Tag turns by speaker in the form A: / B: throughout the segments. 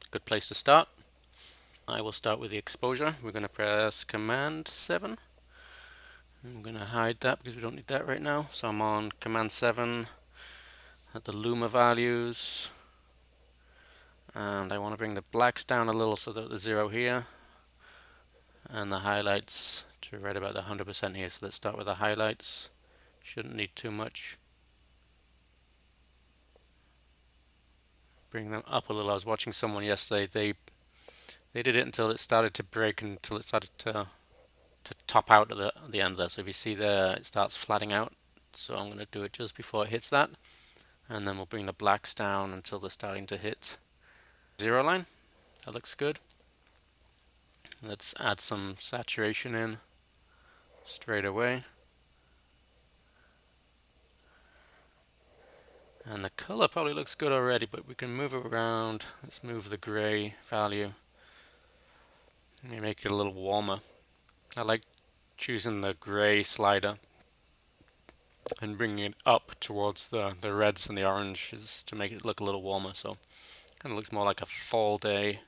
A: Good place to start. I will start with the exposure. We're going to press Command 7. I'm going to hide that because we don't need that right now. So I'm on Command 7 at the Luma values. And I want to bring the blacks down a little so that the 0 here. And the highlights to right about the 100% here. So let's start with the highlights. Shouldn't need too much. Bring them up a little. I was watching someone yesterday. They did it until it started to break, until it started to top out at the end there. So if you see there, it starts flattening out. So I'm going to do it just before it hits that. And then we'll bring the blacks down until they're starting to hit 0 line. That looks good. Let's add some saturation in straight away. And the color probably looks good already, but we can move it around. Let's move the gray value. Maybe make it a little warmer. I like choosing the gray slider and bringing it up towards the reds and the oranges to make it look a little warmer. So kind of looks more like a fall day.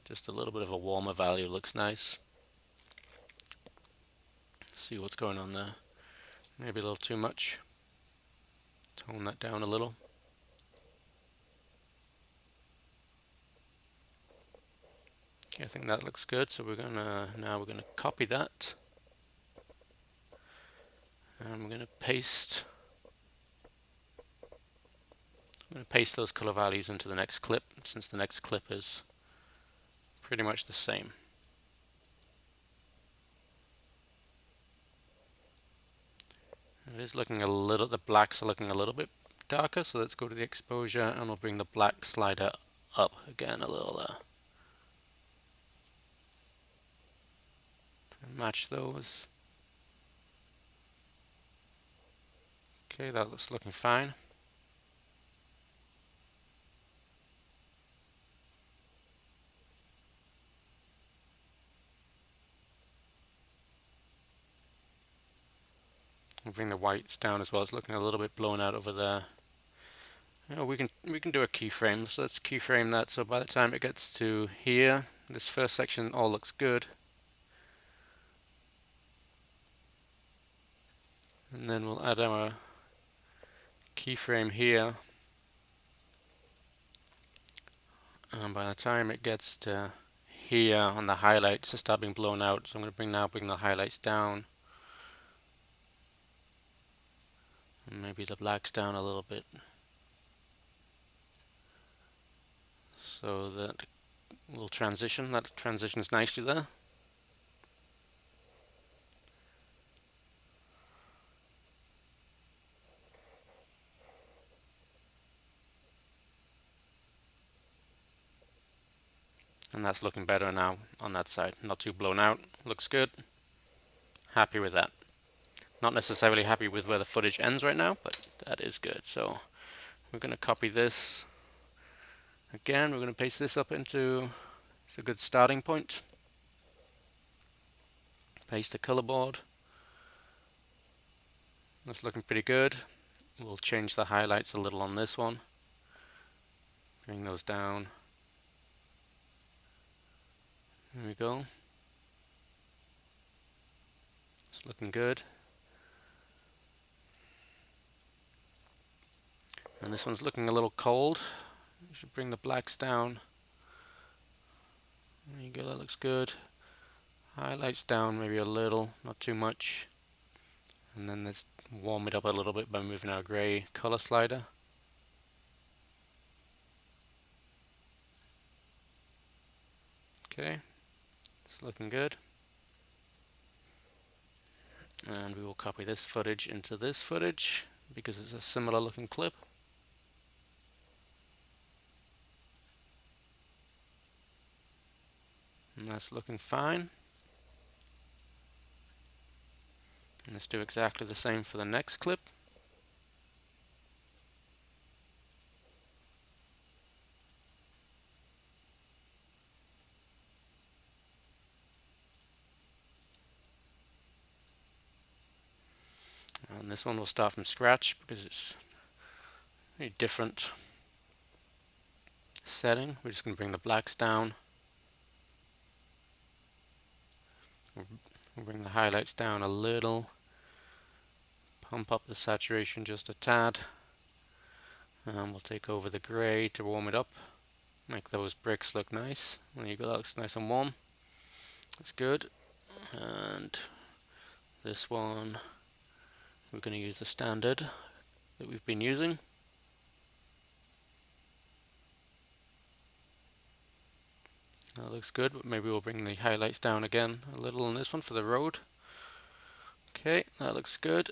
A: Just a little bit of a warmer value looks nice. See what's going on there. Maybe a little too much. Tone that down a little. Okay, I think that looks good. So we're gonna copy that. And we're gonna paste. I'm gonna paste those color values into the next clip, since the next clip is pretty much the same. It is looking a little, the blacks are looking a little bit darker, so let's go to the exposure and we'll bring the black slider up again a little there. Match those. Okay, that looks looking fine. We'll bring the whites down as well. It's looking a little bit blown out over there. You know, we can do a keyframe. So let's keyframe that. So by the time it gets to here, this first section all looks good. And then we'll add our keyframe here. And by the time it gets to here on the highlights, to start being blown out. So I'm going to bring the highlights down. And maybe the blacks down a little bit. So that will transition. That transitions nicely there. And that's looking better now on that side. Not too blown out. Looks good. Happy with that. Not necessarily happy with where the footage ends right now, but that is good. So we're going to copy this. Again, we're going to paste this up into, it's a good starting point. Paste the color board. That's looking pretty good. We'll change the highlights a little on this one. Bring those down. There we go. It's looking good. And this one's looking a little cold. We should bring the blacks down. There you go, that looks good. Highlights down maybe a little, not too much. And then let's warm it up a little bit by moving our gray color slider. Okay, it's looking good. And we will copy this footage into this footage because it's a similar looking clip. And that's looking fine. And let's do exactly the same for the next clip. And this one will start from scratch because it's very different setting. We're just going to bring the blacks down. We'll bring the highlights down a little. Pump up the saturation just a tad. And we'll take over the gray to warm it up. Make those bricks look nice. There you go, that looks nice and warm. That's good. And this one, we're going to use the standard that we've been using. That looks good, but maybe we'll bring the highlights down again a little on this one for the road. Okay, that looks good.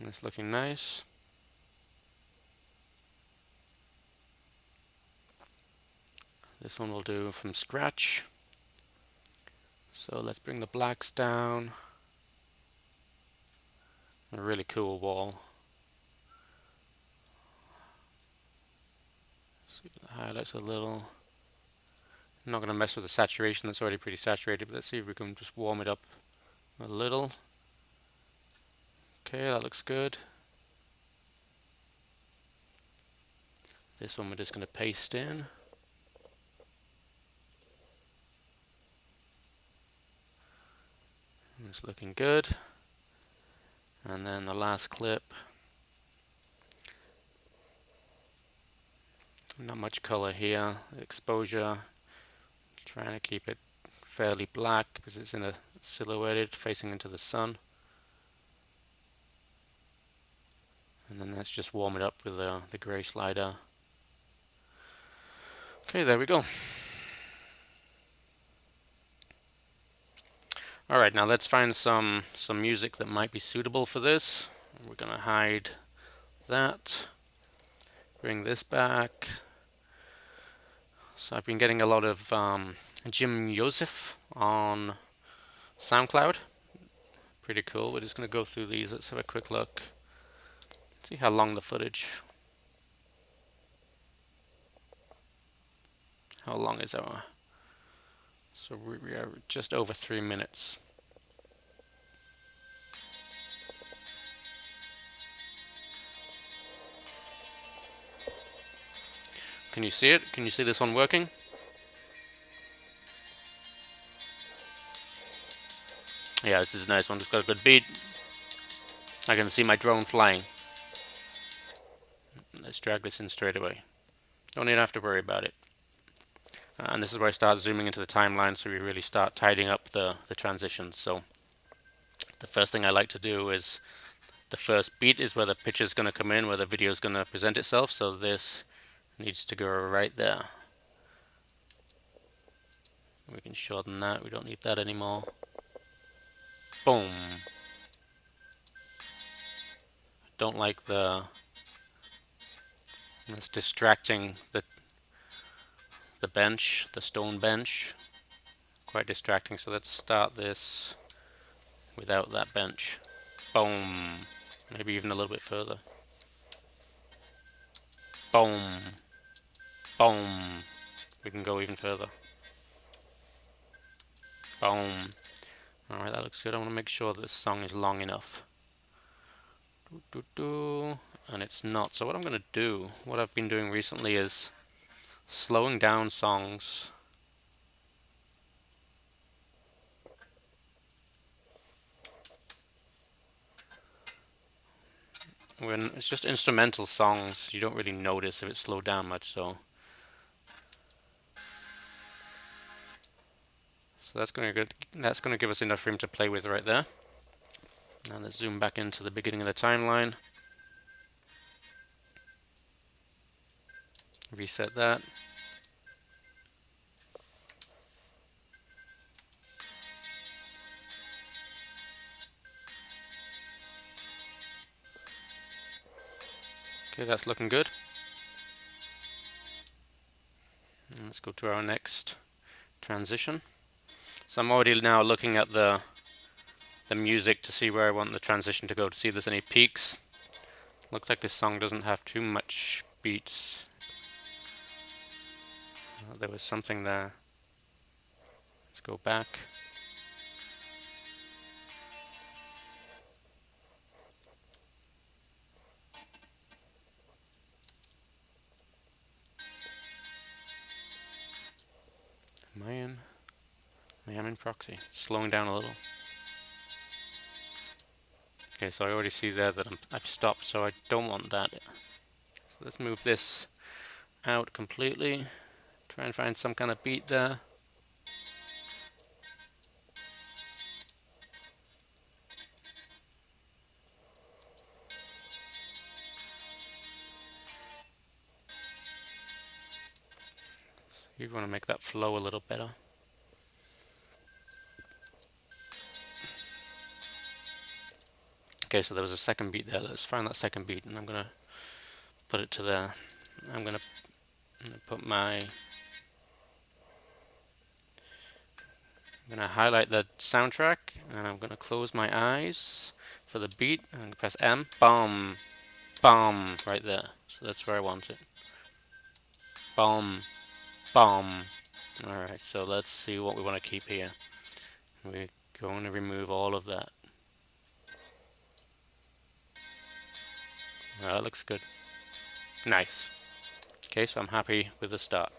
A: It's looking nice. This one we'll do from scratch. So let's bring the blacks down. A really cool wall. See the highlights a little. I'm not going to mess with the saturation, that's already pretty saturated, but let's see if we can just warm it up a little. Okay, that looks good. This one we're just going to paste in. It's looking good. And then the last clip. Not much color here. Exposure. Trying to keep it fairly black because it's in a silhouetted facing into the sun. And then let's just warm it up with the gray slider. Okay, there we go. Alright, now let's find some music that might be suitable for this. We're going to hide that. Bring this back. So I've been getting a lot of Jim Joseph on SoundCloud. Pretty cool. We're just going to go through these. Let's have a quick look. See how long the footage. How long is our? So we are just over 3 minutes. Can you see it? Can you see this one working? Yeah, this is a nice one. It's got a good beat. I can see my drone flying. Let's drag this in straight away. Don't even have to worry about it. And this is where I start zooming into the timeline, so we really start tidying up the transitions. So the first thing I like to do is the first beat is where the picture is going to come in, where the video is going to present itself. So this needs to go right there. We can shorten that. We don't need that anymore. Boom. Don't like it's distracting the bench, the stone bench. Quite distracting. So let's start this without that bench. Boom. Maybe even a little bit further. Boom. Boom. We can go even further. Boom. Alright, that looks good. I want to make sure this song is long enough. And it's not. So what I'm going to do, what I've been doing recently is slowing down songs. When it's just instrumental songs, you don't really notice if it's slowed down much, so that's going to give us enough room to play with right there. Now let's zoom back into the beginning of the timeline. Reset that. Okay, that's looking good. And let's go to our next transition. So I'm already now looking at the music to see where I want the transition to go, to see if there's any peaks. Looks like this song doesn't have too much beats. There was something there. Let's go back. Am I in? I am in proxy. Slowing down a little. Okay, so I already see there that I've stopped, so I don't want that. So let's move this out completely. Try and find some kind of beat there. So you want to make that flow a little better. Okay, so there was a second beat there. Let's find that second beat, and I'm gonna put it to there. I'm gonna put my. I'm gonna highlight the soundtrack, and I'm gonna close my eyes for the beat. I'm gonna press M. Boom, boom, right there. So that's where I want it. Boom, boom. All right. So let's see what we want to keep here. We're going to remove all of that. That looks good. Nice. Okay, so I'm happy with the start.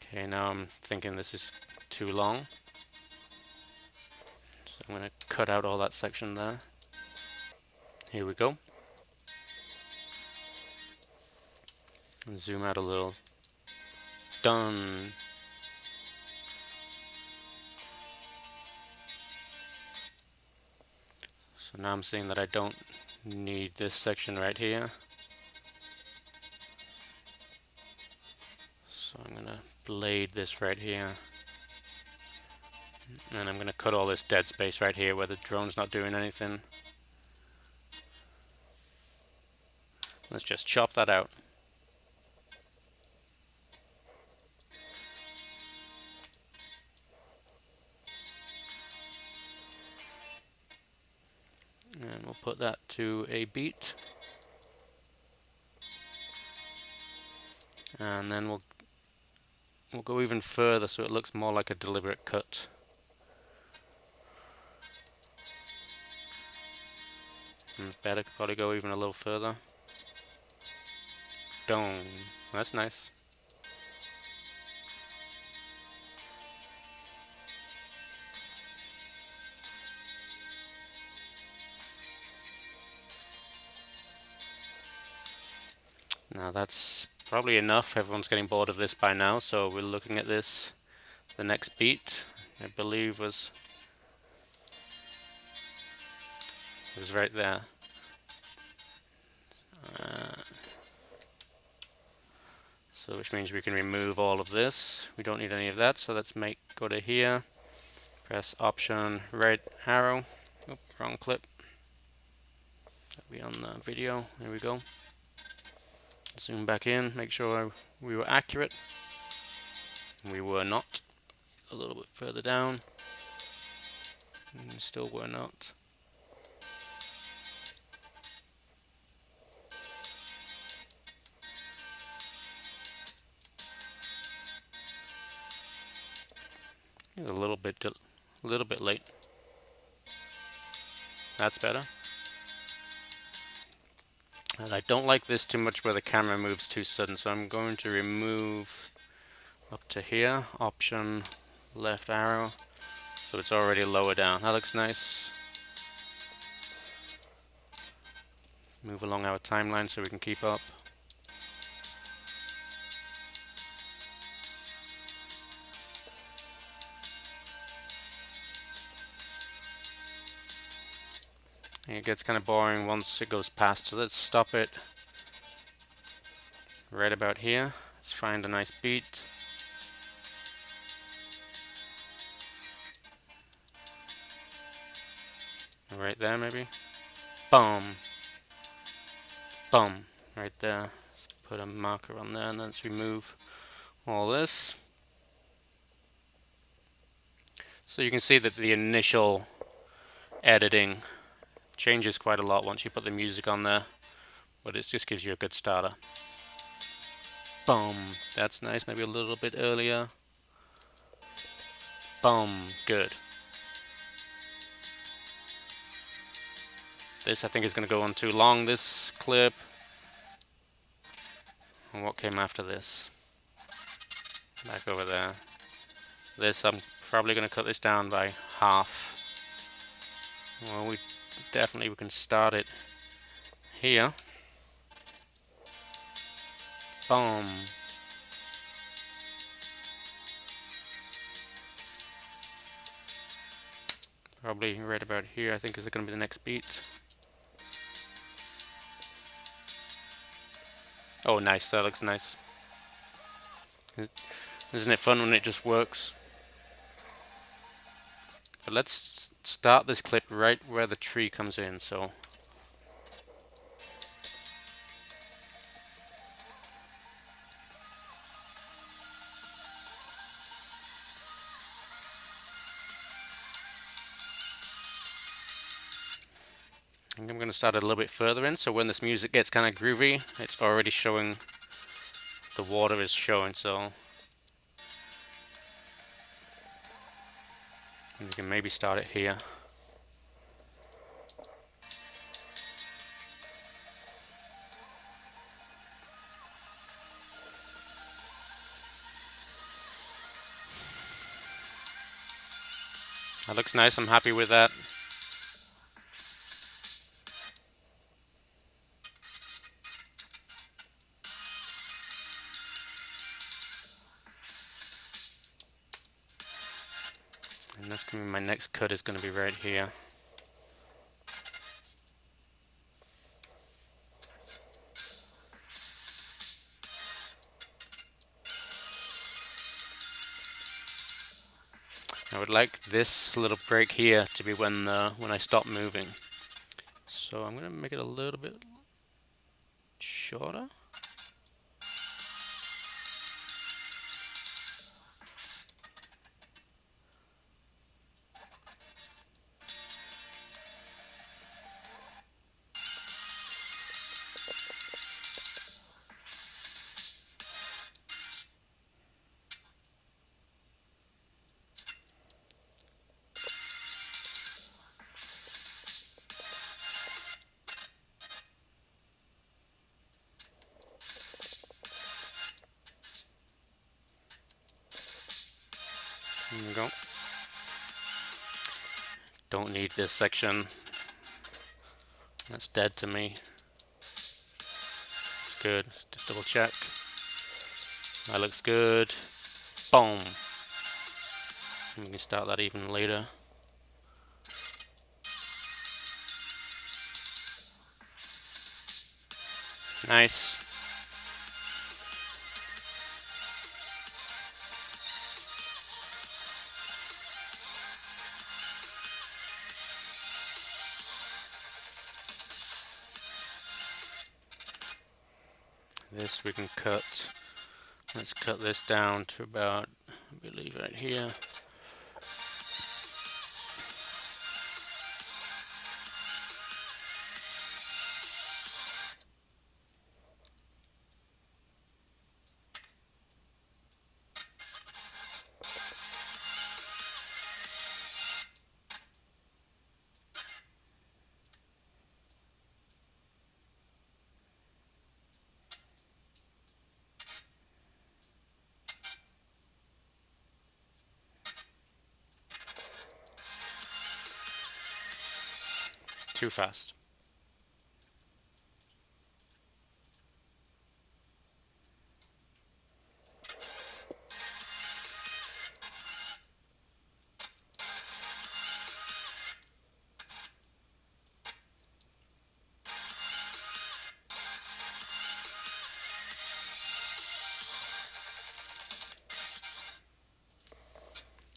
A: Okay, now I'm thinking this is too long. So I'm going to cut out all that section there. Here we go. And zoom out a little. Done. So now I'm seeing that I don't need this section right here. So I'm going to blade this right here. And I'm going to cut all this dead space right here where the drone's not doing anything. Let's just chop that out. And we'll put that to a beat. And then we'll go even further so it looks more like a deliberate cut. And better could probably go even a little further. Dome. That's nice. Now that's probably enough. Everyone's getting bored of this by now, so we're looking at this. The next beat, I believe, was right there. So which means we can remove all of this. We don't need any of that, so let's go to here, press Option, right arrow. Oops, wrong clip. That'll be on the video. There we go. Zoom back in, make sure we were accurate. We were not. A little bit further down. And still were not. It's a little bit late. That's better. And I don't like this too much where the camera moves too sudden, so I'm going to remove up to here, Option, left arrow, so it's already lower down. That looks nice. Move along our timeline so we can keep up. And it gets kind of boring once it goes past, so let's stop it right about here. Let's find a nice beat. Right there, maybe. Boom. Boom. Right there. Let's put a marker on there, and then let's remove all this. So you can see that the initial editing changes quite a lot once you put the music on there, but it just gives you a good starter. Boom. That's nice. Maybe a little bit earlier. Boom. Good. This I think is going to go on too long, this clip. And what came after this? Back over there. This, I'm probably going to cut this down by half. Well, we can start it here. Boom. Probably right about here, I think, is going to be the next beat. Oh, nice. That looks nice. Isn't it fun when it just works? But let's start this clip right where the tree comes in, so... I'm going to start it a little bit further in, so when this music gets kind of groovy, it's already showing, the water is showing, so you can maybe start it here. That looks nice, I'm happy with that. And that's going to be my next cut, is going to be right here. I would like this little break here to be when I stop moving. So I'm going to make it a little bit shorter. There we go. Don't need this section. That's dead to me. It's good. Let's just double check. That looks good. Boom. We can start that even later. Nice. This we can cut. Let's cut this down to about, I believe, right here. Too fast.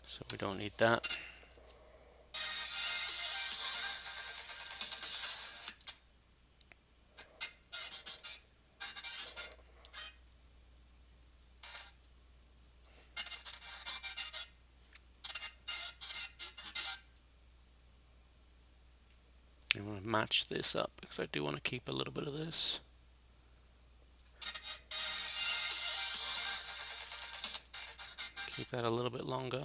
A: So we don't need that. I'm going to match this up because I do want to keep a little bit of this. Keep that a little bit longer.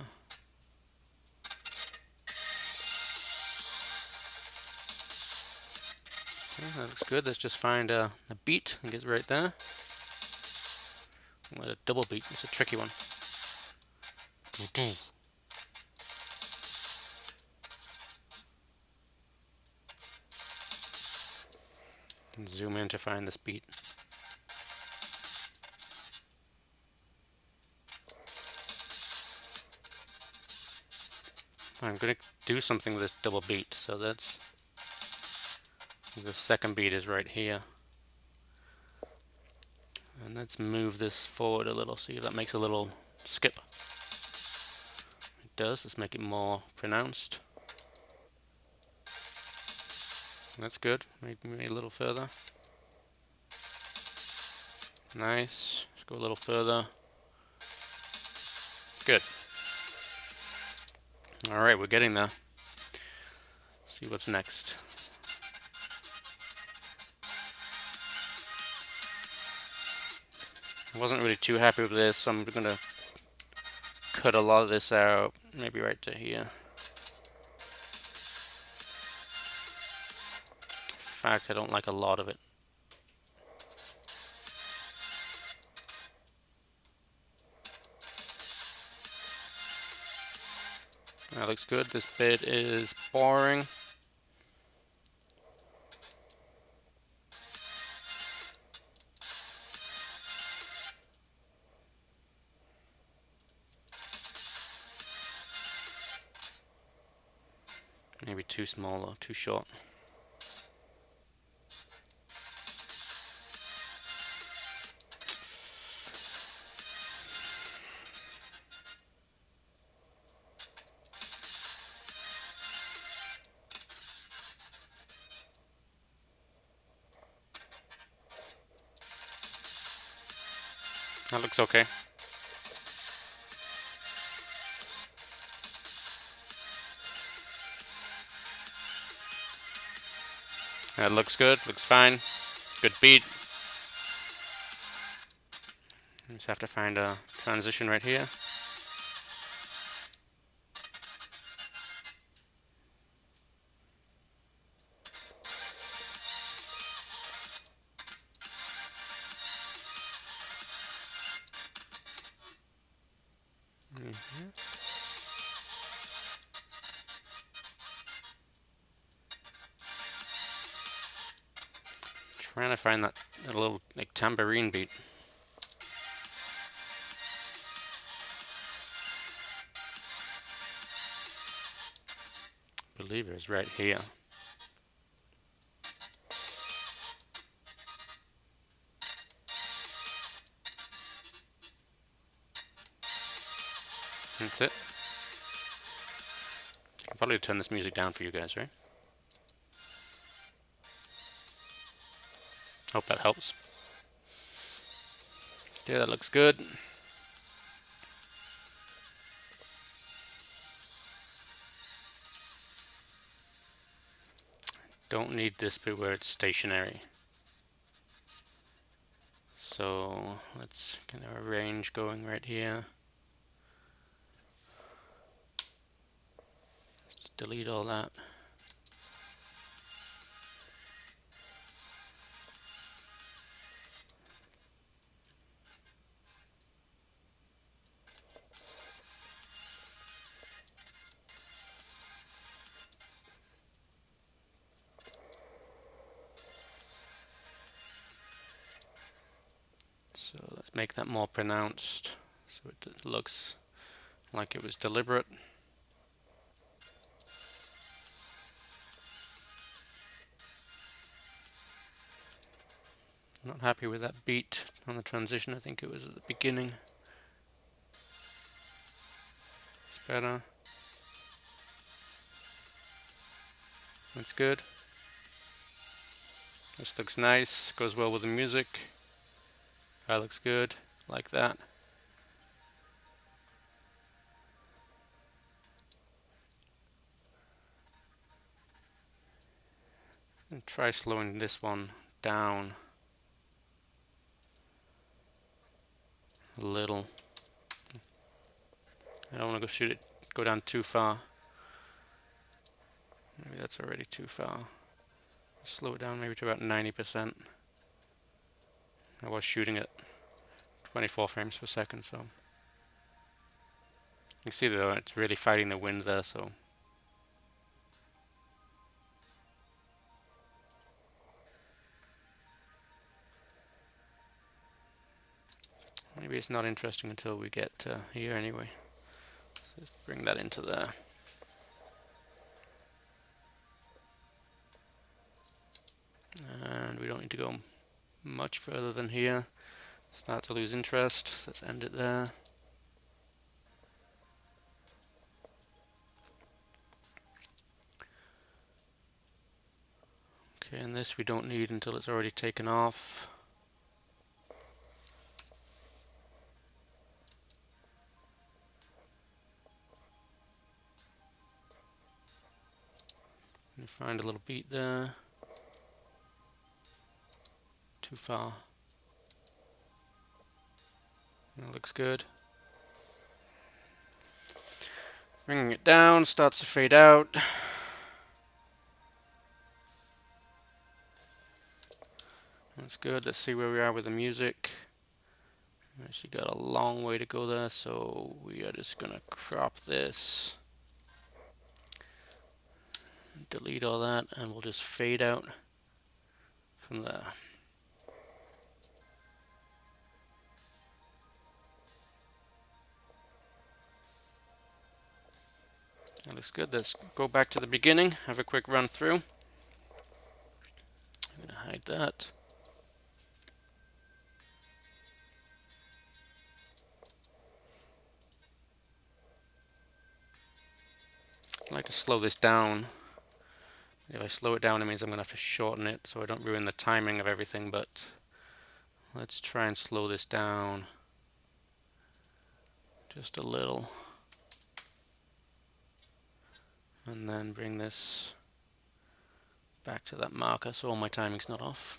A: Okay, that looks good. Let's just find a beat and get right there. With a double beat, it's a tricky one. And zoom in to find this beat. I'm going to do something with this double beat, so that's the second beat is right here. And let's move this forward a little, see if that makes a little skip. It does. Let's make it more pronounced. That's good. Maybe a little further. Nice. Let's go a little further. Good. Alright, we're getting there. See what's next. I wasn't really too happy with this, so I'm going to cut a lot of this out, maybe right to here. In fact, I don't like a lot of it. That looks good. This bit is boring. Maybe too small or too short. That looks okay. That looks good. Looks fine. Good beat. Just have to find a transition right here. Trying to find that little like tambourine beat. I believe it's right here. That's it. I'll probably turn this music down for you guys, right? Hope that helps. Okay, that looks good. Don't need this bit where it's stationary. So let's kind of arrange going right here. Let's delete all that. So let's make that more pronounced so it looks like it was deliberate. Not happy with that beat on the transition. I think it was at the beginning. It's better. That's good. This looks nice. Goes well with the music. That looks good. Like that. And try slowing this one down a little. I don't want to go down too far. Maybe that's already too far. Slow it down maybe to about 90%. I was shooting at 24 frames per second, so you can see though it's really fighting the wind there, so maybe it's not interesting until we get here anyway. So just bring that into there. And we don't need to go much further than here. Start to lose interest. Let's end it there. Okay, and this we don't need until it's already taken off. You find a little beat there. Too far. That looks good. Bringing it down, starts to fade out. That's good. Let's see where we are with the music. Actually got a long way to go there, so we are just gonna crop this. Delete all that, and we'll just fade out from there. That looks good. Let's go back to the beginning, have a quick run through. I'm gonna hide that. I like to slow this down. If I slow it down, it means I'm gonna have to shorten it so I don't ruin the timing of everything, but let's try and slow this down just a little. And then bring this back to that marker so all my timing's not off.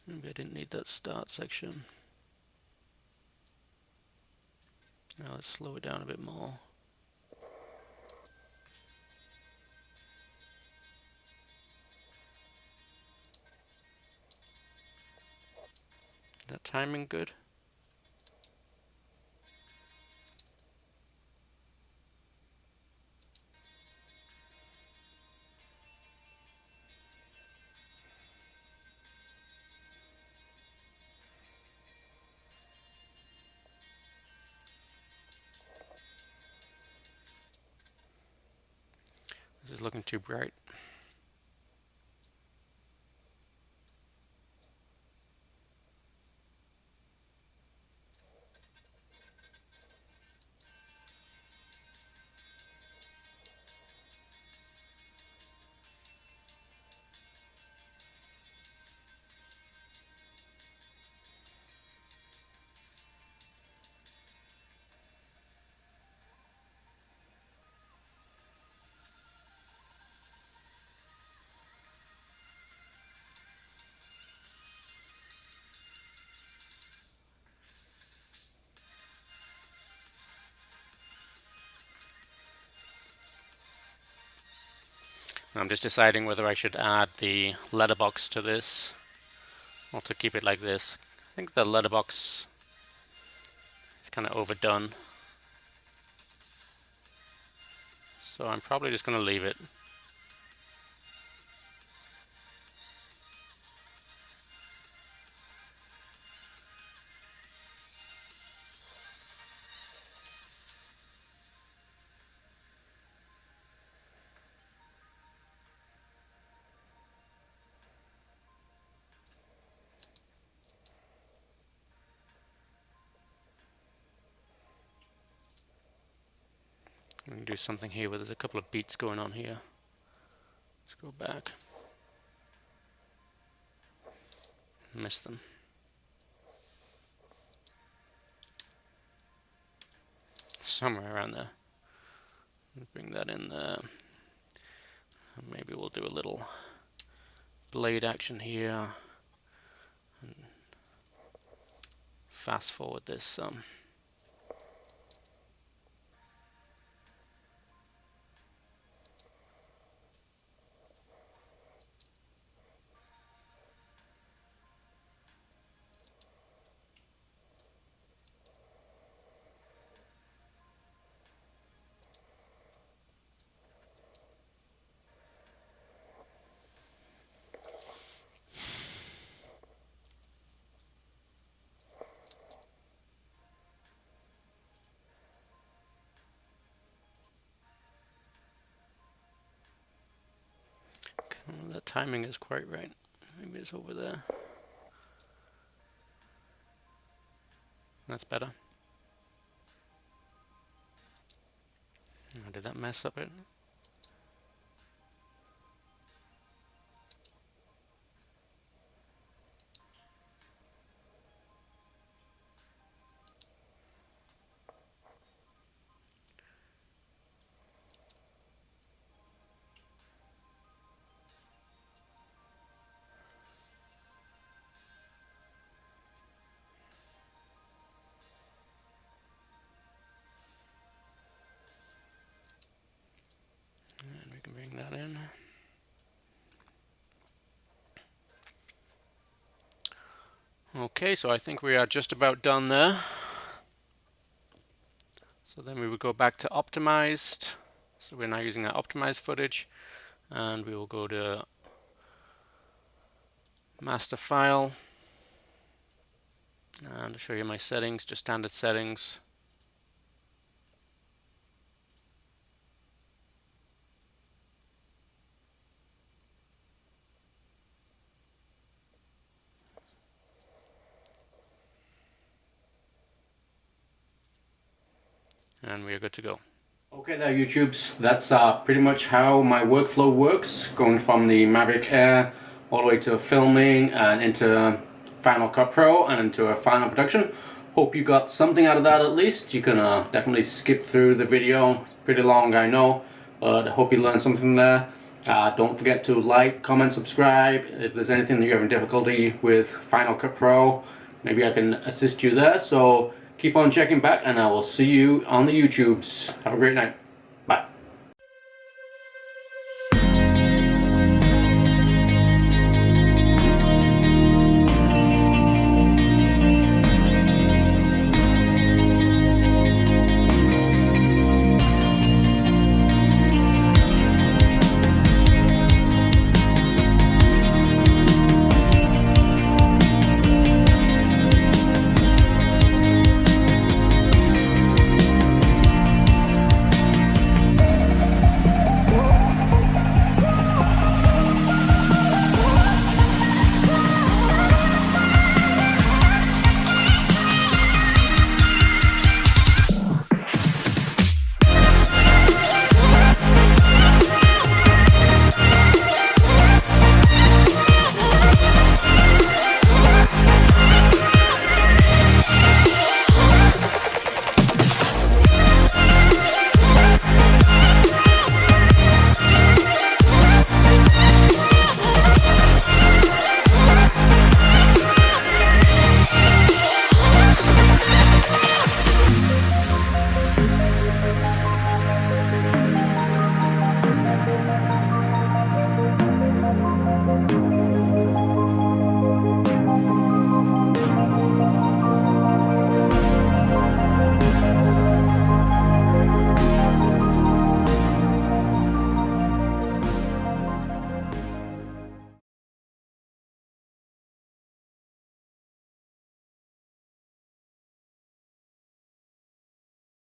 A: Maybe I didn't need that start section. Now let's slow it down a bit more. Is that timing good? This is looking too bright. I'm just deciding whether I should add the letterbox to this or to keep it like this. I think the letterbox is kind of overdone, so I'm probably just going to leave it. I'm going to do something here where there's a couple of beats going on here. Let's go back. Missed them. Somewhere around there. Bring that in there. And maybe we'll do a little blade action here. And fast forward this some. timing is quite right. Maybe it's over there. That's better. Oh, did that mess up it? And we can bring that in. Okay, so I think we are just about done there. So then we would go back to optimized. So we're now using that optimized footage, and we will go to master file, and I'll show you my settings, just standard settings. And we are good to go. Okay there, YouTubes, that's pretty much how my workflow works, going from the Mavic Air all the way to filming and into Final Cut Pro and into a final production. Hope you got something out of that at least. You can definitely skip through the video. It's pretty long, I know, but I hope you learned something there. Don't forget to like, comment, subscribe. If there's anything that you're having difficulty with Final Cut Pro, maybe I can assist you there. So keep on checking back, and I will see you on the YouTubes. Have a great night.